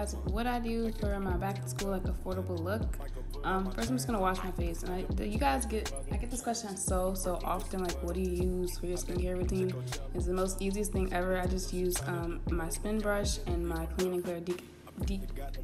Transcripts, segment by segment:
guys what I do for my back to school like affordable look. First I'm just gonna wash my face, and I get this question so often, like, what do you use for your skincare routine? It's the most easiest thing ever. I just use my spin brush and my Clean and Clear Deep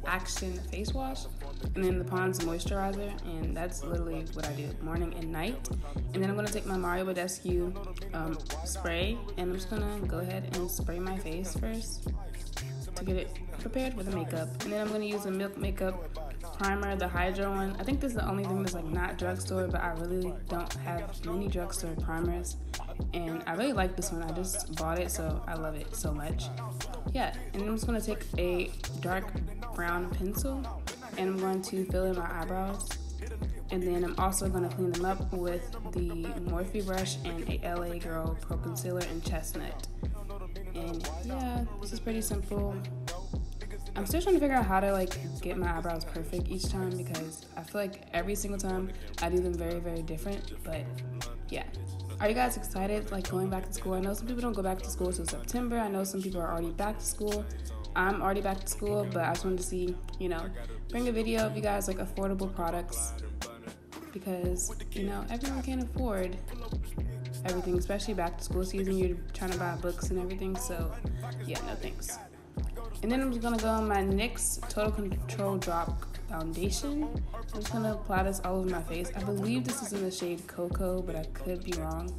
Action face wash, and then the Pond's moisturizer, and that's literally what I do morning and night. And then I'm gonna take my Mario Badescu spray, and I'm just gonna go ahead and spray my face first to get it prepared with the makeup. And then I'm gonna use a Milk Makeup primer, the Hydro one. I think this is the only thing that's like not drugstore, but I really don't have many drugstore primers, and I really like this one. I just bought it, so I love it so much. Yeah, and then I'm just gonna take a dark brown pencil, and I'm going to fill in my eyebrows, and then I'm also gonna clean them up with the Morphe brush and a LA Girl Pro Concealer in Chestnut. And yeah, this is pretty simple. I'm still trying to figure out how to like get my eyebrows perfect each time, because I feel like every single time I do them very, very different. But yeah. Are you guys excited, like, going back to school? I know some people don't go back to school until September. I know some people are already back to school. I'm already back to school, but I just wanted to see, bring a video of you guys like affordable products, because, everyone can't afford everything, especially back to school season. You're trying to buy books and everything, so yeah, no thanks. And then I'm just gonna go on my NYX Total Control Drop Foundation. I'm just gonna apply this all over my face. I believe this is in the shade Cocoa, but I could be wrong.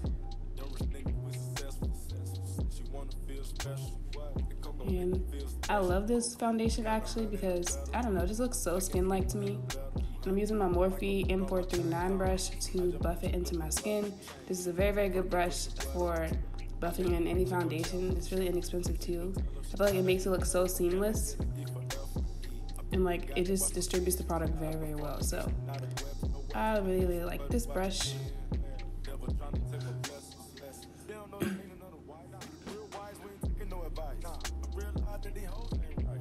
And I love this foundation actually, because I don't know, it just looks so skin-like to me. And I'm using my Morphe M439 brush to buff it into my skin. This is a very, very good brush for buffing in any foundation. It's really inexpensive too. I feel like it makes it look so seamless, and like it just distributes the product very, very well. So I really, really like this brush.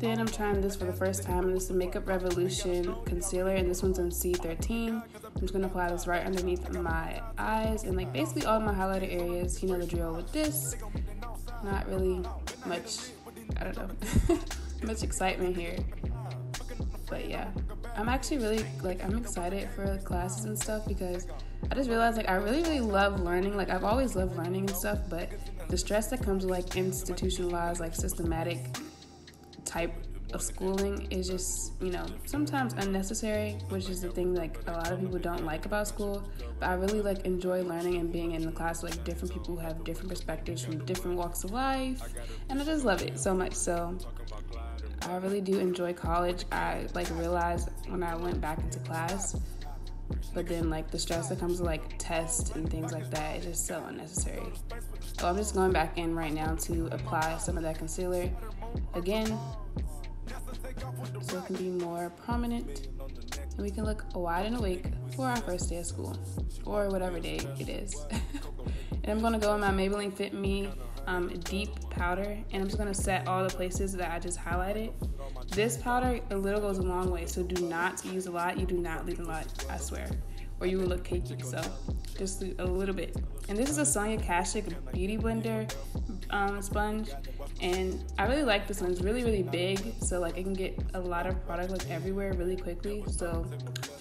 Then I'm trying this for the first time, and this is the Makeup Revolution concealer, and this one's in C13. I'm just gonna apply this right underneath my eyes and like basically all my highlighter areas. You know the drill with this. Not really much, I don't know, much excitement here. But yeah, I'm actually really I'm excited for classes and stuff, because I just realized I really, really love learning. Like, I've always loved learning and stuff, but the stress that comes with like institutionalized, like systematic type of schooling is just, sometimes unnecessary, which is the thing like a lot of people don't like about school. But I really enjoy learning and being in the class with like different people who have different perspectives from different walks of life, and I just love it so much. So I really do enjoy college. I realized when I went back into class, but then the stress that comes with tests and things like that is just so unnecessary. So I'm just going back in right now to apply some of that concealer again, so it can be more prominent and we can look wide and awake for our first day of school, or whatever day it is. And I'm gonna go in my Maybelline Fit Me deep powder, and I'm just gonna set all the places that I just highlighted. This powder, a little goes a long way, so do not use a lot. You do not leave a lot, I swear, or you will look cakey. So just a little bit. And this is a Sonia Kashuk Beauty Blender sponge, and I really like this one. It's really, really big, so it can get a lot of product everywhere really quickly. So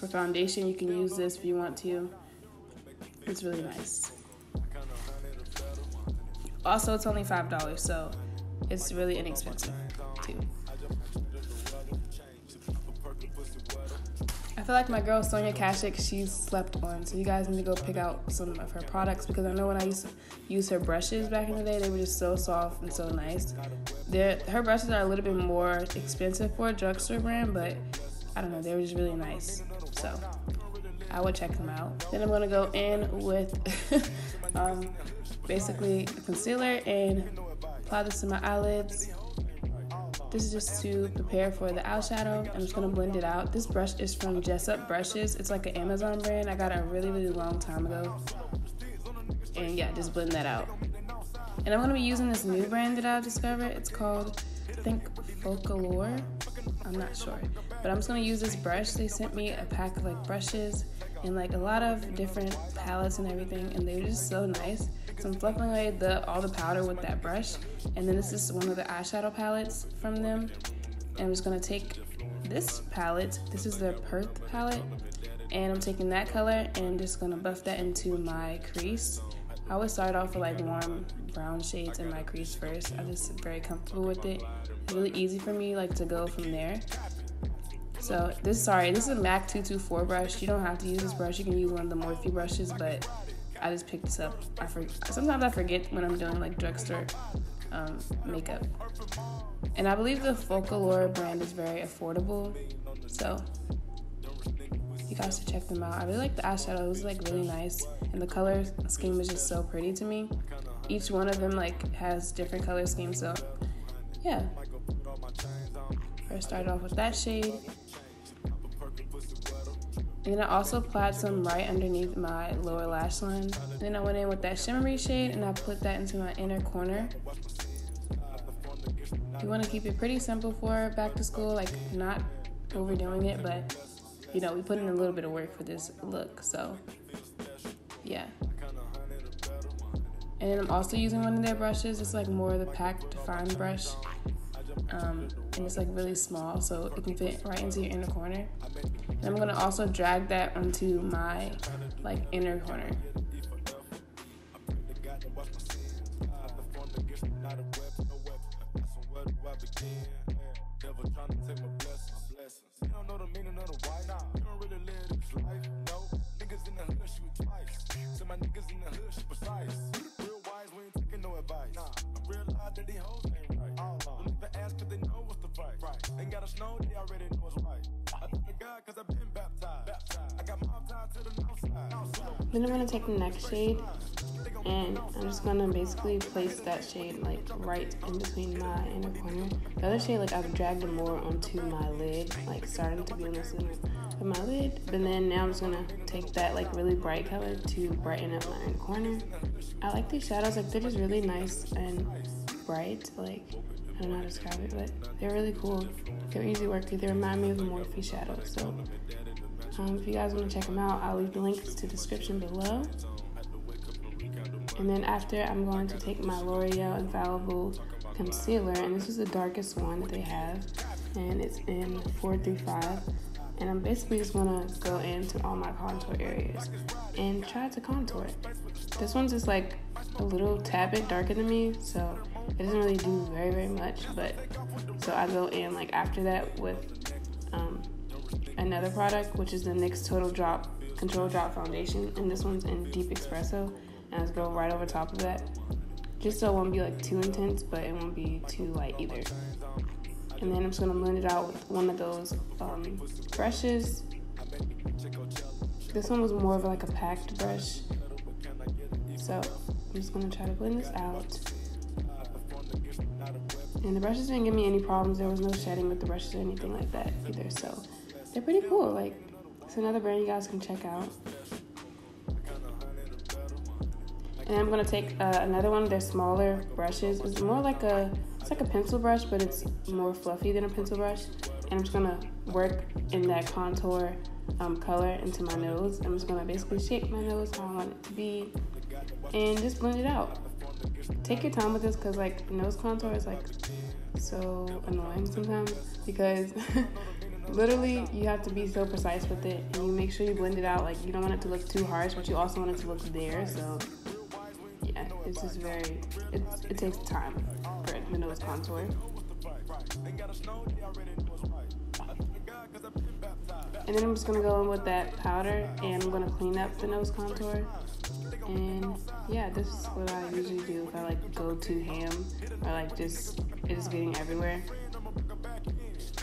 for foundation, you can use this if you want to. It's really nice. Also, it's only $5, so it's really inexpensive too. I feel like my girl Sonia Kashuk, she's slept on, so you guys need to go pick out some of her products, because I know when I used to use her brushes back in the day, they were just so soft and so nice. Her brushes are a little bit more expensive for a drugstore brand, but I don't know, they were just really nice, so I would check them out. Then I'm going to go in with basically a concealer and apply this to my eyelids. This is just to prepare for the eyeshadow. I'm just going to blend it out. This brush is from Jessup Brushes. It's like an Amazon brand. I got it a really, really long time ago. And yeah, just blend that out. And I'm going to be using this new brand that I've discovered. It's called, I think, Focalure. I'm not sure. But I'm just going to use this brush. They sent me a pack of brushes and a lot of different palettes and everything, and they were just so nice. So I'm fluffing away all the powder with that brush, and then this is one of the eyeshadow palettes from them, And I'm just gonna take this palette. This is the Perth palette. And I'm taking that color and just gonna buff that into my crease. I always start off with like warm brown shades in my crease first. I'm just very comfortable with it. It's really easy for me like to go from there. So this is a MAC 224 brush. You don't have to use this brush. You can use one of the Morphe brushes, but I just picked this up. Sometimes I forget when I'm doing like drugstore makeup. And I believe the Focallure brand is very affordable. So you guys should check them out. I really like the eyeshadow. It was like really nice, and the color scheme is just so pretty to me. Each one of them like has different color schemes, so yeah. First started off with that shade, and then I also applied some right underneath my lower lash line. And then I went in with that shimmery shade and I put that into my inner corner. You want to keep it pretty simple for back to school, like not overdoing it, but you know, we put in a little bit of work for this look, so yeah. And then I'm also using one of their brushes. It's like more of the packed Define brush, and it's like really small, so it can fit right into your inner corner. And I'm gonna also drag that onto my like inner corner. Then I'm going to take the next shade, and I'm just going to basically place that shade like right in between my inner corner. The other shade, like I've dragged it more onto my lid, like starting to be on the center of my lid. But then now I'm just going to take that like really bright color to brighten up my inner corner. I like these shadows, like they're just really nice and bright. Like, I don't know how to describe it, but they're really cool. They're easy work. They remind me of the Morphe shadows. So if you guys want to check them out, I'll leave the links to the description below. And then after, I'm going to take my L'Oreal Infallible Concealer, and this is the darkest one that they have, and it's in 435. And I'm basically just going to go into all my contour areas and try to contour it. This one's just like a little tad bit darker than me, so it doesn't really do very, very much. But so I go in like after that with another product, which is the NYX Control Drop Foundation, and this one's in Deep Espresso, and I just go right over top of that, just so it won't be like too intense, but it won't be too light either. And then I'm just gonna blend it out with one of those brushes. This one was more of like a packed brush, so I'm just gonna try to blend this out. And the brushes didn't give me any problems. There was no shedding with the brushes or anything like that either, so they're pretty cool. Like, it's another brand you guys can check out. And I'm gonna take another one of their smaller brushes. It's more like it's like a pencil brush, but it's more fluffy than a pencil brush. And I'm just gonna work in that contour color into my nose. I'm just gonna basically shape my nose how I want it to be and just blend it out. Take your time with this, because like nose contour is like so annoying sometimes, because literally you have to be so precise with it, and you make sure you blend it out. Like, you don't want it to look too harsh, but you also want it to look there. So yeah, it's just it takes time for the nose contour. And then I'm just gonna go in with that powder, and I'm gonna clean up the nose contour. And yeah, this is what I usually do if I like go too ham, or like it's just getting everywhere.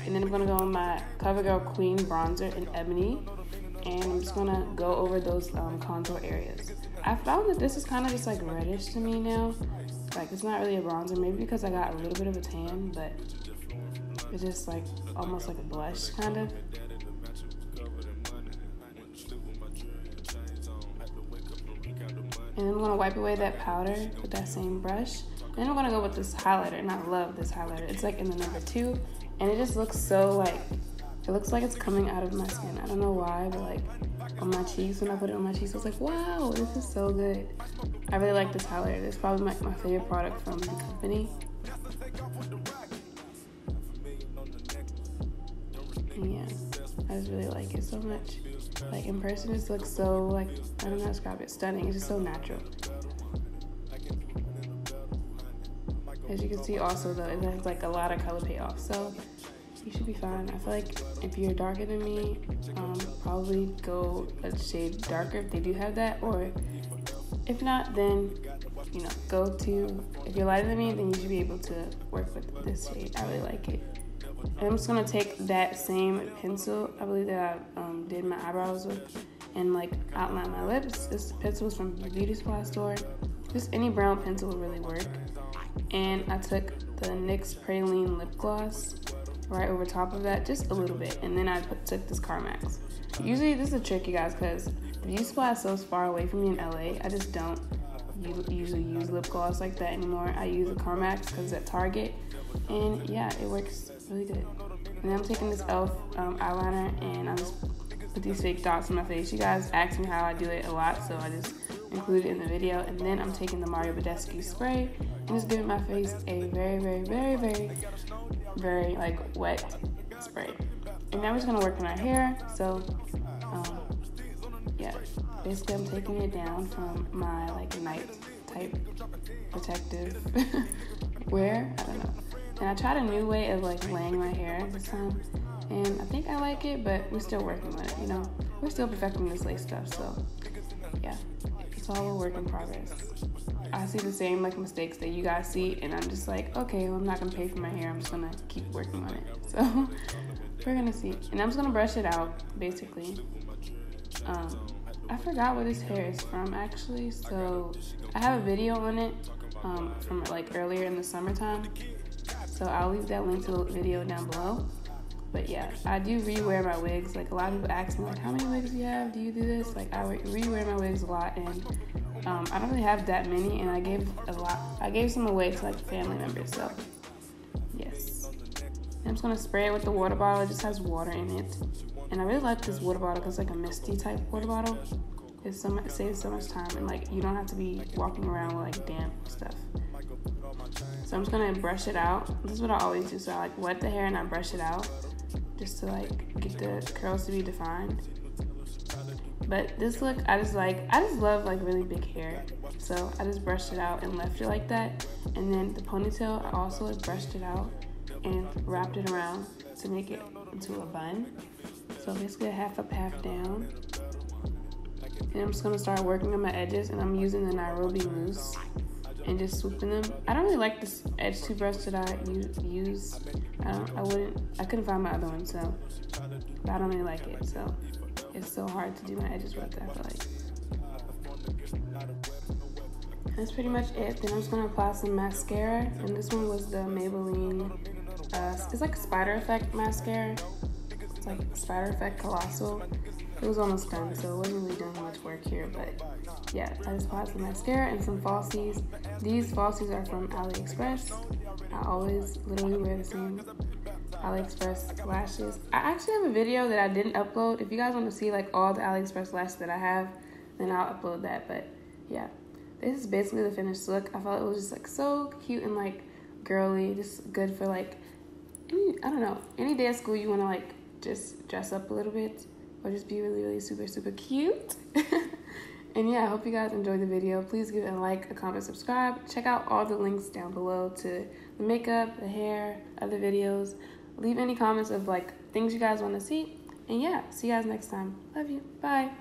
And then I'm gonna go on my CoverGirl Queen bronzer in Ebony, and I'm just gonna go over those contour areas. I found that this is kind of just like reddish to me now. Like, it's not really a bronzer, maybe because I got a little bit of a tan, but it's just like almost like a blush kind of. And then I'm gonna wipe away that powder with that same brush. And then I'm gonna go with this highlighter, and I love this highlighter. It's like in the number 2, and it just looks so like, it looks like it's coming out of my skin. I don't know why, but like on my cheeks, when I put it on my cheeks, I was like, wow, this is so good. I really like this highlighter. It's probably my favorite product from the company. I just really like it so much. Like in person, it just looks so, like, I don't know how to describe it, stunning. It's just so natural. As you can see also though, it has like a lot of color payoff, so you should be fine. I feel like if you're darker than me, probably go a shade darker if they do have that, or if not, then, you know, go to, if you're lighter than me, then you should be able to work with this shade. I really like it. And I'm just gonna take that same pencil, I believe that I did my eyebrows with, and like outline my lips. This pencil was from the beauty supply store. Just any brown pencil will really work. And I took the NYX Praline lip gloss right over top of that, just a little bit. And then I took this Carmax. Usually this is a trick, you guys, because the beauty supply is so far away from me in LA. I just don't usually use lip gloss like that anymore. I use a Carmax because it's at Target. And yeah, it works really good. And then I'm taking this e.l.f. eyeliner, and I just put these fake dots in my face. You guys ask me how I do it a lot, so I just include it in the video. And then I'm taking the Mario Badescu spray and just giving my face a very, very, very, very, very like wet spray. And now we're just gonna work on our hair. So yeah, basically I'm taking it down from my like night type protective wear. I don't know. And I tried a new way of like laying my hair this time, and I think I like it, but we're still working on it, you know? We're still perfecting this lace stuff, so yeah, it's all a work in progress. I see the same like mistakes that you guys see, and I'm just like, okay, well, I'm not gonna pay for my hair, I'm just gonna keep working on it. So we're gonna see. And I'm just gonna brush it out, basically. I forgot where this hair is from actually, so I have a video on it from like earlier in the summertime. So I'll leave that link to the video down below. But yeah, I do rewear my wigs. Like a lot of people ask me like, how many wigs do you have? Do you do this? Like I rewear my wigs a lot, and I don't really have that many, and I gave some away to like family members, so yes. And I'm just gonna spray it with the water bottle. It just has water in it. And I really like this water bottle because it's like a misty type water bottle. It saves so much time, and like you don't have to be walking around with like damp stuff. So I'm just gonna brush it out. This is what I always do. So I like wet the hair and I brush it out just to like get the curls to be defined. But this look, I just love like really big hair. So I just brushed it out and left it like that. And then the ponytail, I also like brushed it out and wrapped it around to make it into a bun. So basically a half up, half down. And I'm just gonna start working on my edges, and I'm using the Nairobi mousse and just swooping them. I don't really like this edge toothbrush that I use. I couldn't find my other one, so but I don't really like it. So it's so hard to do my edges with, I feel like. That's pretty much it. Then I'm just gonna apply some mascara, and this one was the Maybelline. It's like a Spider Effect mascara. It's like Spider Effect Colossal. It was almost done, so it wasn't really doing much work here, but yeah, I just applied some mascara and some falsies. These falsies are from AliExpress. I always literally wear the same AliExpress lashes. I actually have a video that I didn't upload. If you guys want to see like all the AliExpress lashes that I have, then I'll upload that. But yeah, this is basically the finished look. I felt it was just like so cute and like girly, just good for like any day at school you want to like just dress up a little bit or just be really, really super, super cute. And yeah, I hope you guys enjoyed the video. Please give it a like, a comment, subscribe. Check out all the links down below to the makeup, the hair, other videos. Leave any comments of like things you guys want to see. And yeah, see you guys next time. Love you. Bye.